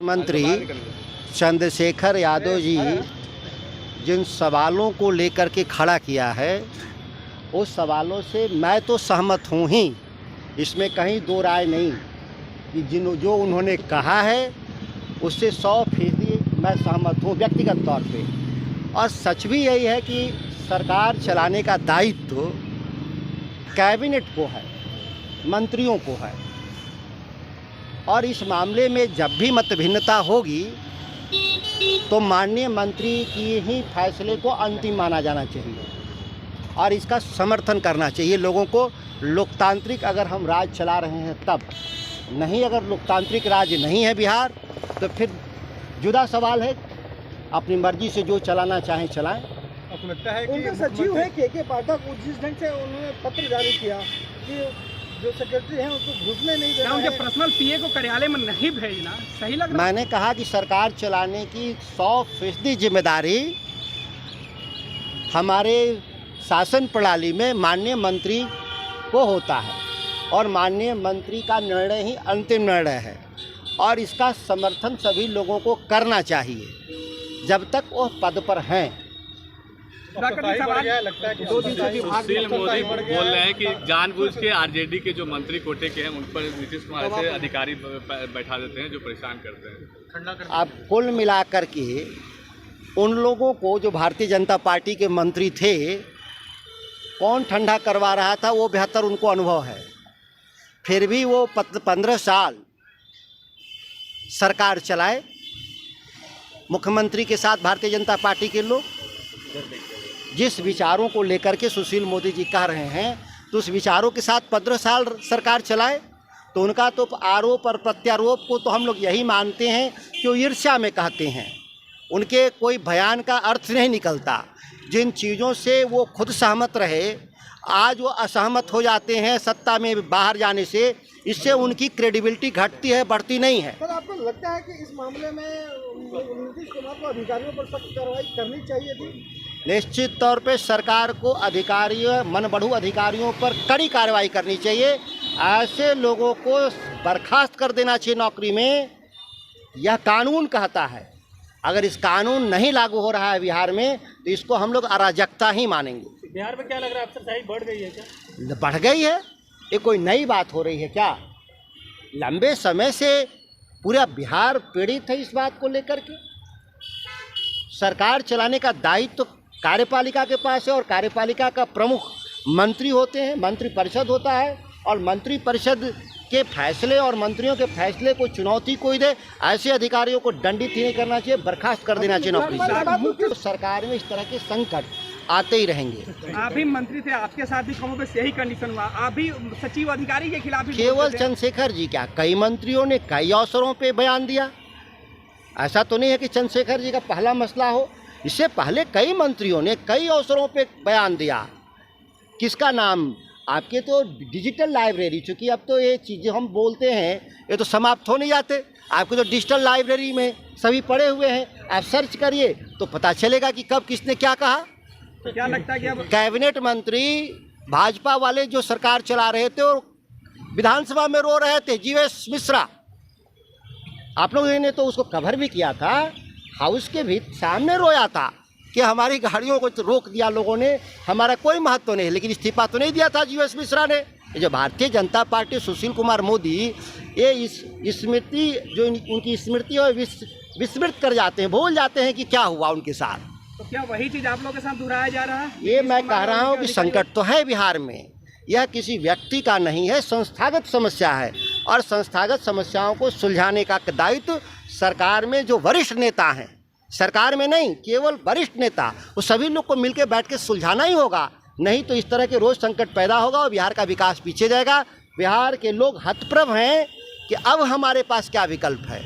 मंत्री चंद्रशेखर यादव जी जिन सवालों को लेकर के खड़ा किया है उस सवालों से मैं तो सहमत हूँ ही, इसमें कहीं दो राय नहीं कि जो उन्होंने कहा है उससे 100% मैं सहमत हूँ व्यक्तिगत तौर पे। और सच भी यही है कि सरकार चलाने का दायित्व कैबिनेट को है, मंत्रियों को है, और इस मामले में जब भी मतभिन्नता होगी तो माननीय मंत्री की ही फैसले को अंतिम माना जाना चाहिए और इसका समर्थन करना चाहिए लोगों को। लोकतांत्रिक अगर हम राज चला रहे हैं तब, नहीं अगर लोकतांत्रिक राज नहीं है बिहार तो फिर जुदा सवाल है, अपनी मर्जी से जो चलाना चाहें चलाएं। आपको लगता है कि उनके सचिव है के पाठक, जिस ढंग से उन्होंने पत्र जारी किया कि जो सेक्रेटरी हैं उनको घुसने नहीं देना, उनके पर्सनल पीए को कार्यालय में नहीं भेजना सही लग रहा है? मैंने कहा कि सरकार चलाने की 100% जिम्मेदारी हमारे शासन प्रणाली में माननीय मंत्री को होता है और माननीय मंत्री का निर्णय ही अंतिम निर्णय है और इसका समर्थन सभी लोगों को करना चाहिए जब तक वो पद पर हैं। लगता है कि सुशील मोदी बोल रहे हैं कि जानबूझ के आरजेडी के जो मंत्री कोटे के हैं उन पर नीतीश कुमार से अधिकारी बैठा देते हैं जो परेशान करते हैं। अब कुल मिलाकर के उन लोगों को जो भारतीय जनता पार्टी के मंत्री थे कौन ठंडा करवा रहा था वो बेहतर उनको अनुभव है। फिर भी वो 15 साल सरकार चलाए मुख्यमंत्री के साथ भारतीय जनता पार्टी के लोग। जिस विचारों को लेकर के सुशील मोदी जी कह रहे हैं तो उस विचारों के साथ 15 साल सरकार चलाए तो उनका तो आरोप और प्रत्यारोप को तो हम लोग यही मानते हैं कि वो ईर्ष्या में कहते हैं, उनके कोई बयान का अर्थ नहीं निकलता। जिन चीज़ों से वो खुद सहमत रहे आज वो असहमत हो जाते हैं सत्ता में बाहर जाने से, इससे उनकी क्रेडिबिलिटी घटती है, बढ़ती नहीं है। सर आपको लगता है कि इस मामले में नीतीश कुमार को अधिकारियों पर सख्त कार्रवाई करनी चाहिए थी? निश्चित तौर पे सरकार को अधिकारियों मनबढ़ू अधिकारियों पर कड़ी कार्रवाई करनी चाहिए। ऐसे लोगों को बर्खास्त कर देना चाहिए नौकरी में, यह कानून कहता है। अगर इस कानून नहीं लागू हो रहा है बिहार में तो इसको हम लोग अराजकता ही मानेंगे। बिहार में क्या लग रहा है अफसरशाही बढ़ गई है क्या? बढ़ गई है, ये कोई नई बात हो रही है क्या? लंबे समय से पूरा बिहार पीड़ित है इस बात को लेकर के। सरकार चलाने का दायित्व तो कार्यपालिका के पास है और कार्यपालिका का प्रमुख मंत्री होते हैं, मंत्री परिषद होता है और मंत्री परिषद के फैसले और मंत्रियों के फैसले को चुनौती कोई दे ऐसे अधिकारियों को दंडित ही नहीं करना चाहिए, बर्खास्त कर देना चाहिए नौकरी से। तो सरकार में इस तरह के संकट आते ही रहेंगे। आप भी मंत्री थे, आपके साथ भी कमों पे यही कंडीशन हुआ, आप भी सचिव अधिकारी के खिलाफ केवल चंद्रशेखर जी क्या, कई मंत्रियों ने कई अवसरों पे बयान दिया। ऐसा तो नहीं है कि चंद्रशेखर जी का पहला मसला हो, इससे पहले कई मंत्रियों ने कई अवसरों पे बयान दिया। किसका नाम? आपके तो डिजिटल लाइब्रेरी, चूँकि अब तो ये चीज़ें हम बोलते हैं ये तो समाप्त हो नहीं जाते। आपके तो डिजिटल लाइब्रेरी में सभी पढ़े हुए हैं, आप सर्च करिए तो पता चलेगा कि कब किसने क्या कहा। तो क्या लगता है कि अब कैबिनेट मंत्री भाजपा वाले जो सरकार चला रहे थे और विधानसभा में रो रहे थे, जीवेश मिश्रा, आप लोगों ने तो उसको कवर भी किया था, हाउस के भी सामने रोया था कि हमारी गाड़ियों को रोक दिया लोगों ने, हमारा कोई महत्व नहीं, लेकिन इस्तीफा तो नहीं दिया था जीवेश मिश्रा ने। ये जो भारतीय जनता पार्टी सुशील कुमार मोदी ये इस स्मृति जो उनकी स्मृति है विस्मृत कर जाते हैं, भूल जाते हैं कि क्या हुआ उनके साथ। तो क्या वही चीज आप लोगों के साथ दोहराया जा रहा है? ये मैं कह रहा हूँ कि संकट तो है बिहार में, यह किसी व्यक्ति का नहीं है, संस्थागत समस्या है और संस्थागत समस्याओं को सुलझाने का दायित्व सरकार में जो वरिष्ठ नेता हैं, सरकार में नहीं केवल वरिष्ठ नेता, वो सभी लोग को मिलकर बैठ के सुलझाना ही होगा। नहीं तो इस तरह के रोज संकट पैदा होगा और बिहार का विकास पीछे जाएगा। बिहार के लोग हतप्रभ हैं कि अब हमारे पास क्या विकल्प है।